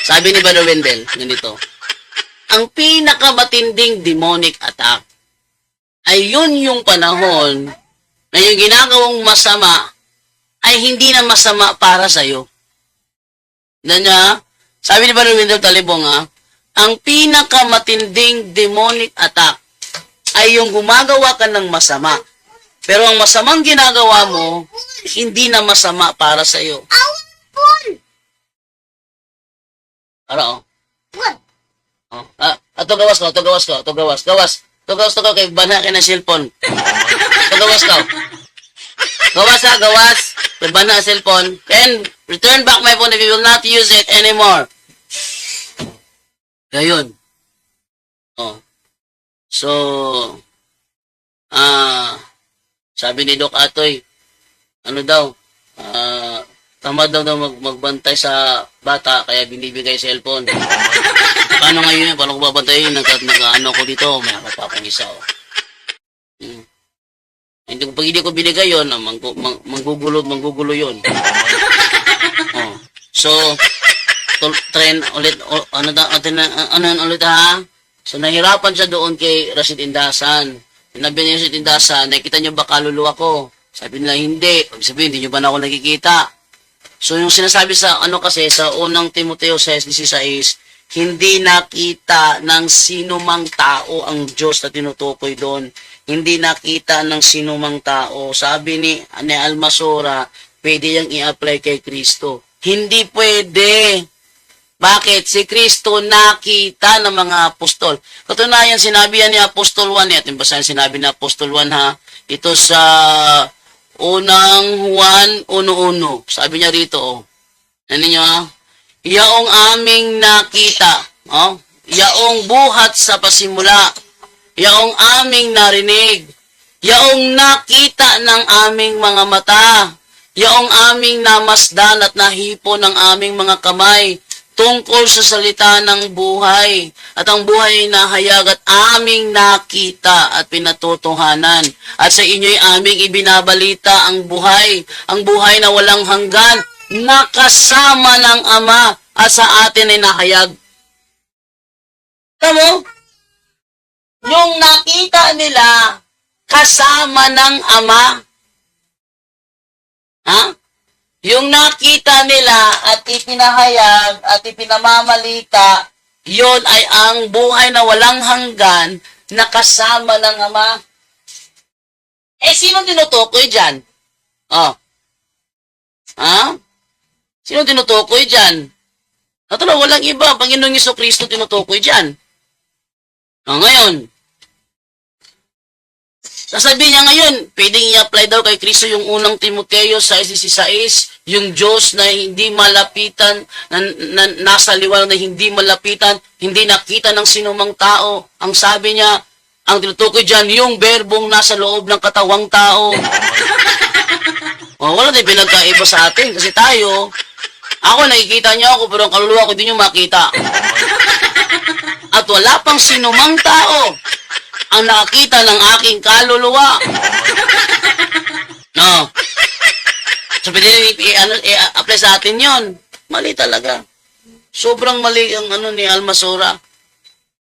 Sabi ni Brother Wendell, ganito, ang pinakamatinding demonic attack ay yun yung panahon na yung ginagawang masama ay hindi na masama para sa'yo. Sabi ni Brother Wendell Talibong, ang pinakamatinding demonic attack ay yung gumagawa ka ng masama. Pero ang masamang ginagawa mo, hindi na masama para sa iyo. Ano? Oh. Ato gawas ko. Gawas ko kay banha kay na cellphone. Gawas ko. Gawas. Kay banha cellphone. Then, return back my phone if you will not use it anymore. Gayon. Oh. So, sabi ni Doc Atoy, tamad daw magbantay sa bata, kaya binibigay cellphone. Paano ngayon yun? Paano ko babantayin? Nag-ano ko dito, may pa akong isa. Pag hindi ko binigay yun, manggugulo yun. Oh. So, tren ulit, ano ulit ha? So, nahirapan siya doon kay Rashid Indasan. Sinabi niya Rashid Indasan, nakikita niyo ba kaluluwa ko? Sabi nila, hindi. Pag sabihin, hindi niyo ba na ako nakikita? So, yung sinasabi sa, kasi, sa unang Timoteo 6:16, hindi nakita ng sino mang tao ang Diyos na tinutukoy doon. Hindi nakita ng sino mang tao. Sabi ni Almasora, pwede yang i-apply kay Kristo. Hindi pwede. Bakit? Si Kristo nakita ng mga apostol. Katunayan, sinabi yan ni Apostol 1. Ating basahin sinabi ni Apostol 1 ha. Ito sa unang Juan 1:1. Sabi niya rito, ano niyo ha? Yaong aming nakita, yaong buhat sa pasimula, yaong aming narinig, yaong nakita ng aming mga mata, yaong aming namasdan at nahipo ng aming mga kamay, tungkol sa salita ng buhay, at ang buhay na hayag at aming nakita at pinatutuhanan. At sa inyo'y aming ibinabalita ang buhay na walang hanggan, nakasama ng Ama at sa atin ay nahayag. Tamo? Yung nakita nila kasama ng Ama. Ha? Yung nakita nila at ipinahayag at ipinamamalita, yon ay ang buhay na walang hanggan na kasama ng Ama. Sino tinutukoy dyan? Ha? Sino tinutukoy dyan? Natala, walang iba. Panginoong Jesucristo tinutukoy dyan. Ngayon, sasabihin niya ngayon, pwedeng i-apply daw kay Kristo yung unang Timoteo 6:16, yung Diyos na hindi malapitan, na nasa liwanag na hindi malapitan, hindi nakita ng sinumang tao. Ang sabi niya, ang tinutukoy dyan, yung berbong nasa loob ng katawang tao. Wala na pinagkaiba sa atin kasi tayo, ako nakikita niyo ako pero ang kaluluwa ko hindi niyo makita. At wala pang sinumang tao ang nakakita ng aking kaluluwa. No. So, pwede i-apply sa atin yon. Mali talaga. Sobrang mali ang ni Almasora.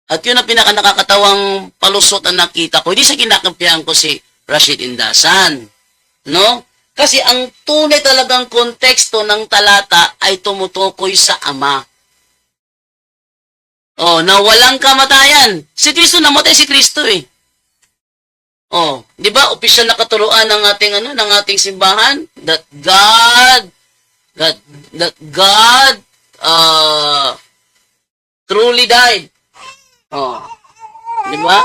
At yun ang pinakanakakatawang palusot ang nakita ko. Hindi sa kinakampihan ko si Rashid Indasan. No? Kasi ang tunay talagang konteksto ng talata ay tumutukoy sa Ama. Na walang kamatayan. Si Kristo, namatay si Kristo eh. Di ba? Opisyal na katuruan ng ating simbahan that God truly died. Di ba?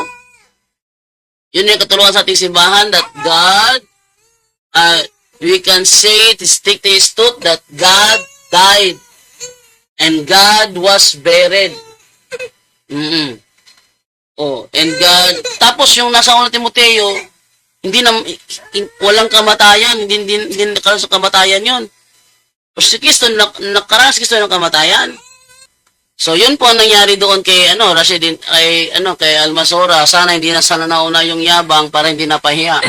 Yun yung katuruan sa ating simbahan that God we can say it, stick to his truth, that God died and God was buried. And God, tapos yung nasa unang Timoteo, walang kamatayan, hindi nakaranas ng kamatayan yun. Si Kristo, nakaranas Kristo ng kamatayan. So, yun po ang nangyari doon kay, kay Almasora. Sana hindi na nauna yung yabang para hindi napahiya.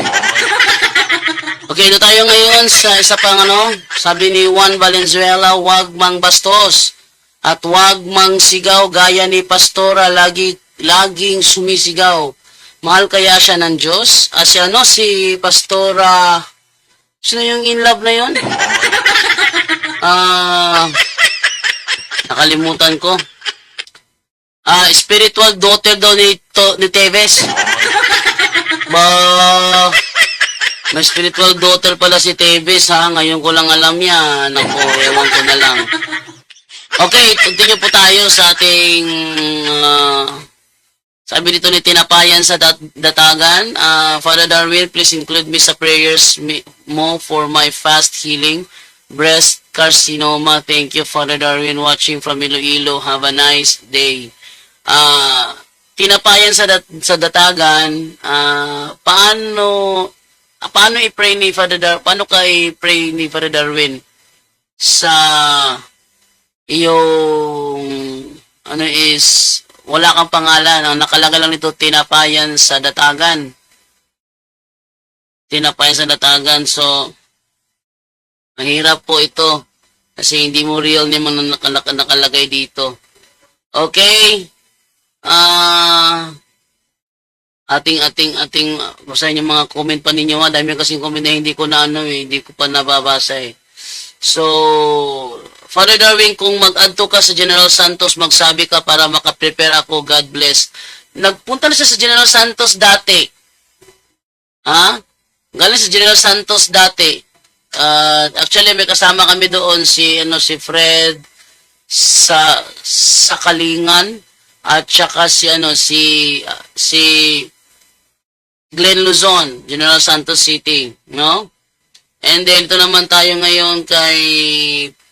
Okay, ito tayo ngayon sa isa pang sabi ni Juan Valenzuela, huwag mang bastos at huwag mang sigaw gaya ni Pastora, laging sumisigaw. Mahal kaya siya ng Diyos? Si Pastora, sino yung in love na yun? Nakalimutan ko. Spiritual daughter daw ni Teves. May spiritual daughter pala si Teves ha. Ngayon ko lang alam yan. Naku, ewan ko na lang. Okay, continue po tayo sa ating sabi dito ni Tinapayan sa Datagan. Father Darwin, please include me sa prayers mo for my fast healing. Breast carcinoma. Thank you, Father Darwin, watching from Iloilo. Have a nice day. Tinapayan sa Datagan, paano i-pray ni Father Darwin? Paano ka i-pray ni Father Darwin sa iyong wala kang pangalan, ang nakalaga lang nito Tinapayan sa Datagan. tinapay sa datagan. So, mahirap po ito. Kasi hindi mo real naman nakalagay dito. Okay? Ating basahin yung mga comment pa ninyo. Dami kasing comment na hindi ko na hindi ko pa nababasa eh. So, Father Darwin, kung mag-adto ka sa General Santos, magsabi ka para makaprepare ako, God bless. Nagpunta na siya sa General Santos dati. Ha? Galing sa General Santos dati. Actually, may kasama kami doon si Fred sa Kalingan at saka si Glenn Luzon, General Santos City, no? And then ito naman tayo ngayon kay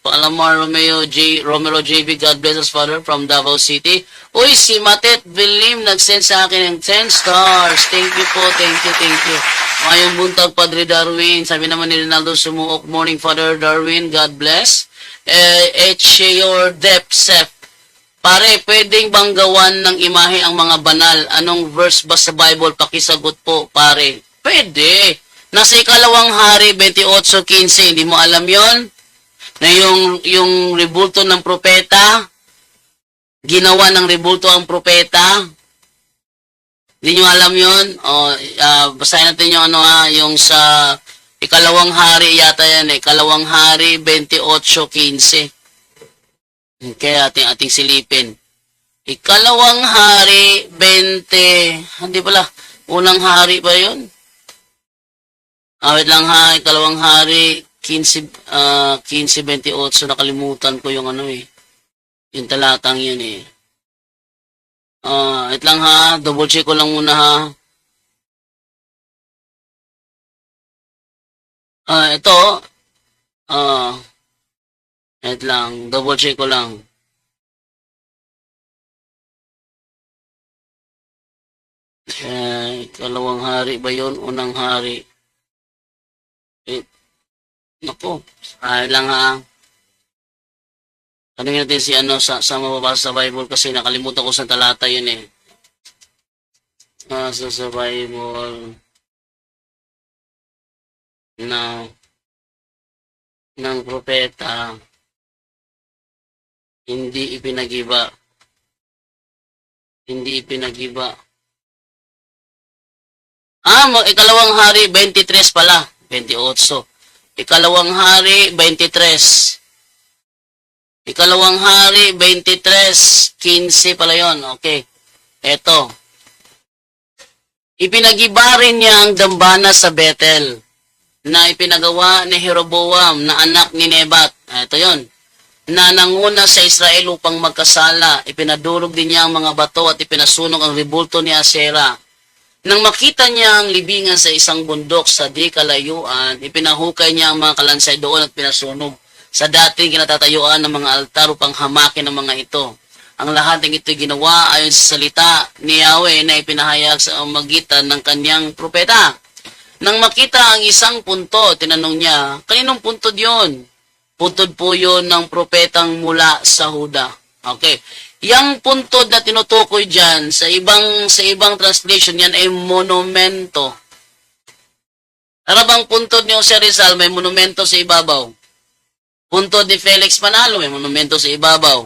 Palamar Romero JB, God bless us, Father, from Davao City. Uy, si Matet Bilim nag-send sa akin ng 10 stars. Thank you po, thank you. Ngayong buntag, Padre Darwin. Sabi naman ni Ronaldo Sumuok, morning, Father Darwin, God bless. Your depth, Seth. Pare, pwedeng bang gawan ng imahe ang mga banal? Anong verse ba sa Bible? Pakisagot po, pare. Pwede. Nasa ikalawang hari, 28:15. Hindi mo alam yon? Na yung rebulto ng propeta, ginawa ng rebulto ang propeta. Hindi nyo alam yun? Basahin natin yung yung sa ikalawang hari yata yan eh. Ikalawang hari, 28:15. Okay, ating silipin. Ikalawang hari, 20, hindi pala, unang hari ba yun? Wait lang ha, ikalawang hari, 15:28, nakalimutan ko yung yung talatang yun eh. Wait lang ha, double check ko lang muna ha. Ito, wait lang, double check ko lang. Ikalawang hari ba yun? Unang hari. Naku, lang ha. Tanungin natin si sa mababasa sa Bible kasi nakalimutan ko sa talata yun eh. Sa Bible ng propeta hindi ipinagiba. Ikalawang hari 23 pala, 28. Ikalawang hari 23. Ikalawang hari 23, 15 pala yon. Okay. Eto. Ipinagiba rin niya ang dambana sa Bethel na ipinagawa ni Jeroboam na anak ni Nebat. Ito yon. Na nanguna sa Israel upang magkasala. Ipinadurog din niya ang mga bato at ipinasunog ang rebulto ni Asera. Nang makita niya ang libingan sa isang bundok sa di kalayuan, ipinahukay niya ang mga kalansay doon at pinasunog sa dating kinatatayuan ng mga altar upang hamakin ang mga ito. Ang lahat ng ito ginawa ayon sa salita ni Yahweh na ipinahayag sa magitan ng kanyang propeta. Nang makita ang isang puntod, tinanong niya, kaninong puntod yon? Puntod po yun ng propetang mula sa Huda. Okay. Yang puntod na tinutukoy dyan, sa ibang translation, yan ay monumento. Karabang puntod ni Jose Rizal, may monumento sa ibabaw. Puntod ni Felix Manalo, may monumento sa ibabaw.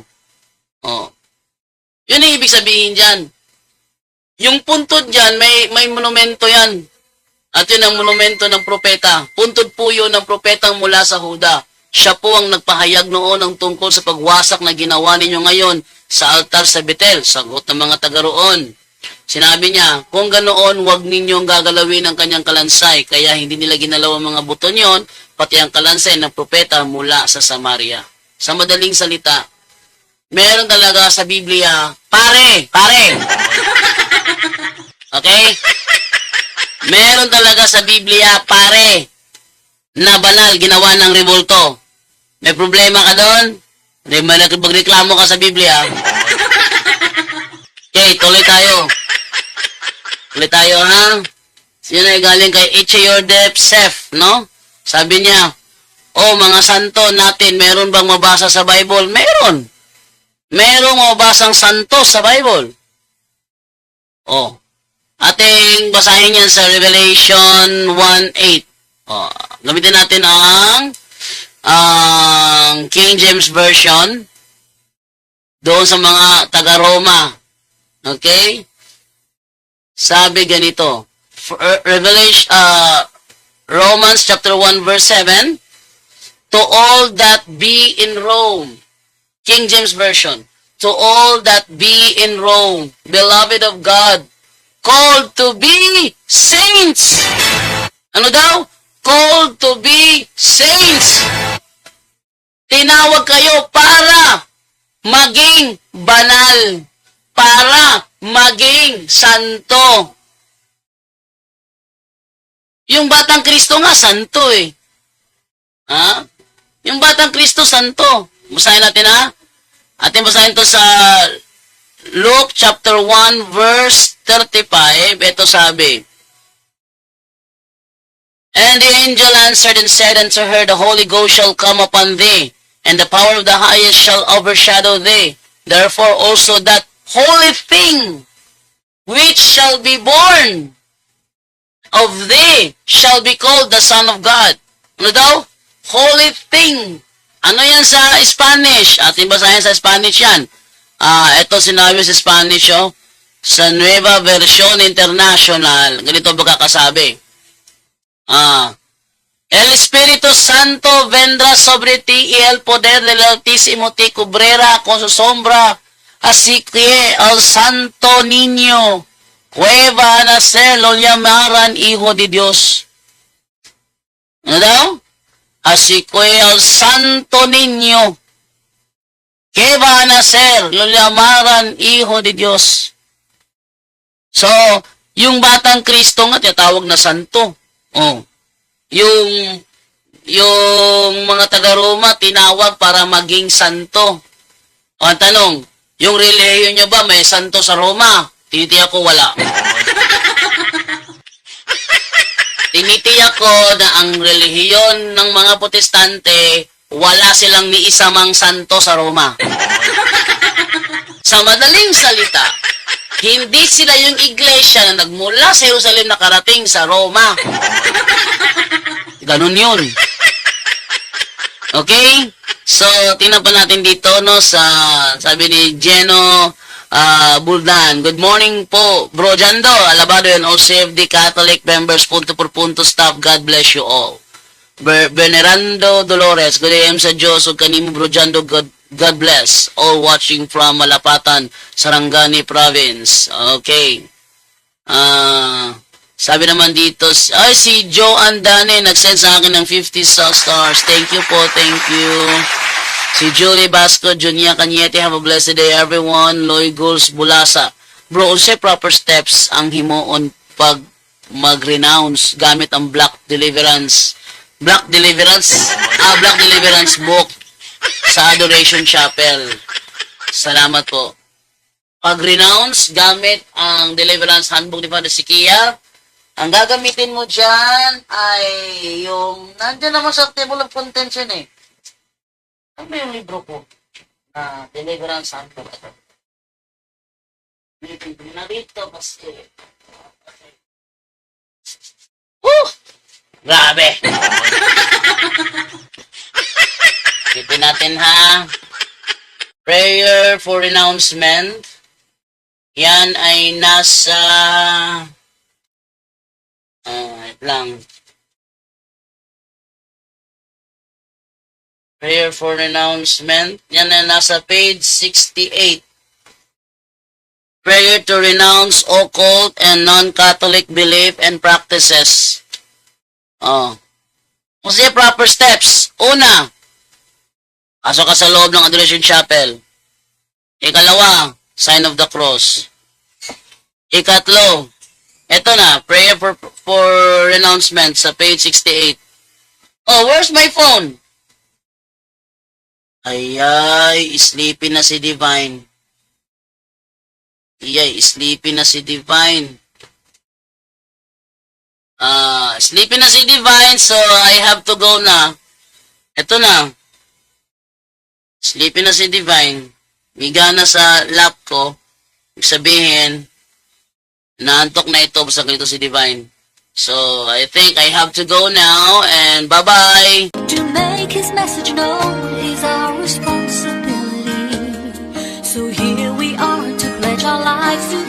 Yun ang ibig sabihin dyan. Yung puntod dyan, may monumento yan. At yun ang monumento ng propeta. Puntod po yun ng propetang mula sa Huda. Siya po ang nagpahayag noon ang tungkol sa pagwasak na ginawa ninyo ngayon sa altar sa Bethel. Sagot ng mga taga roon. Sinabi niya, kung ganoon, huwag ninyong gagalawin ang kanyang kalansay. Kaya hindi nila ginalaw ang mga buton yon, pati ang kalansay ng propeta mula sa Samaria. Sa madaling salita, meron talaga sa Biblia, pare! Okay? Meron talaga sa Biblia, pare, na banal, ginawa ng rebulto. May problema ka doon? Hindi ba magreklamo ka sa Biblia? Okay, tuloy tayo. Ha? Yun ay galing kay Your depth, Seth, no? Sabi niya, mga santo natin, meron bang mabasa sa Bible? Meron. Merong mabasang santo sa Bible. Ating basahin yan sa Revelation 1:8. Oh, gamitin natin ang King James Version doon sa mga taga-Roma. Okay? Sabi ganito. Revelation, Romans chapter 1 verse 7. To all that be in Rome. King James Version. To all that be in Rome, beloved of God, called to be saints. Ano daw? Called to be saints. Tinawag kayo para maging banal. Para maging santo. Yung batang Kristo nga, santo eh. Ha? Yung batang Kristo, santo. Basahin natin ha. Atin basahin to sa Luke chapter 1 verse 35. Ito sabi. And the angel answered and said unto her, The Holy Ghost shall come upon thee, and the power of the highest shall overshadow thee. Therefore also that holy thing which shall be born of thee shall be called the Son of God. Ano daw? Holy thing. Ano yan sa Spanish? Ating basahin sa Spanish yan. Ito sinabi sa Spanish, oh. Sa Nueva Versión International, ganito pagkakasabi. El Espíritu Santo vendrá sobre ti y el poder del Altísimo te cubrirá con su sombra. Así que el Santo Niño que va a nacer lo llamarán Hijo de Dios. Ano daw? Así que el Santo Niño que va a nacer lo llamarán Hijo de Dios. So, yung batang Kristo nga tinatawag na santo. Oh. Yung mga taga-Roma tinawag para maging santo. O, ang tanong, yung relihiyon nyo ba may santo sa Roma? Tinitiyak ko wala. Tinitiyak ko na ang relihiyon ng mga Protestante, wala silang ni isa mang santo sa Roma. Sa madaling salita, hindi sila yung iglesia na nagmula sa Jerusalem nakarating sa Roma. Ganun yun. Okay? So, tingnan pa natin dito, no, sabi ni Geno Buldan. Good morning po, Bro Jando, Alabado and all CFD Catholic members, punto por punto staff. God bless you all. Venerando Dolores, good AM sa Diyos, ug kanimo Bro Jando, God bless. All watching from Malapatan, Sarangani Province. Okay. Sabi naman dito, si Joe Andane, nag-send sa akin ng 50 stars. Thank you po, thank you. Si Julie Basco, Junia Cañete, have a blessed day everyone. Loy Goals Bulasa. Bro, unsay proper steps ang himuon pag mag-renounce gamit ang Black Deliverance book sa Adoration Chapel. Salamat po. Pag-renounce gamit ang Deliverance Handbook ni Father Sikia, ang gagamitin mo dyan ay yung, nandiyan naman sa table of contention eh. Ano yung libro ko? Deliverance Handbook. Ito. Narito kasi. Grabe! Ipin natin ha. Prayer for renouncement. Yan ay nasa wait lang. Prayer for renouncement. Yan ay nasa page 68. Prayer to renounce occult and non-Catholic belief and practices. Kasi proper steps. Una, pasok ka sa loob ng Adoration Chapel. Ikalawa, sign of the cross. Ikatlo, eto na, prayer for renouncement sa page 68. Oh, where's my phone? Ayay, sleepy na si Divine. Ayay, sleepy na si Divine. Sleepy na si Divine, so I have to go na. Eto na. Sleepy na si Divine. Miga na sa lap ko. Ibig sabihin, Naantok na ito basta ganito si Divine. So, I think I have to go now and bye-bye! To make his message known is our responsibility. So here we are to pledge our lives to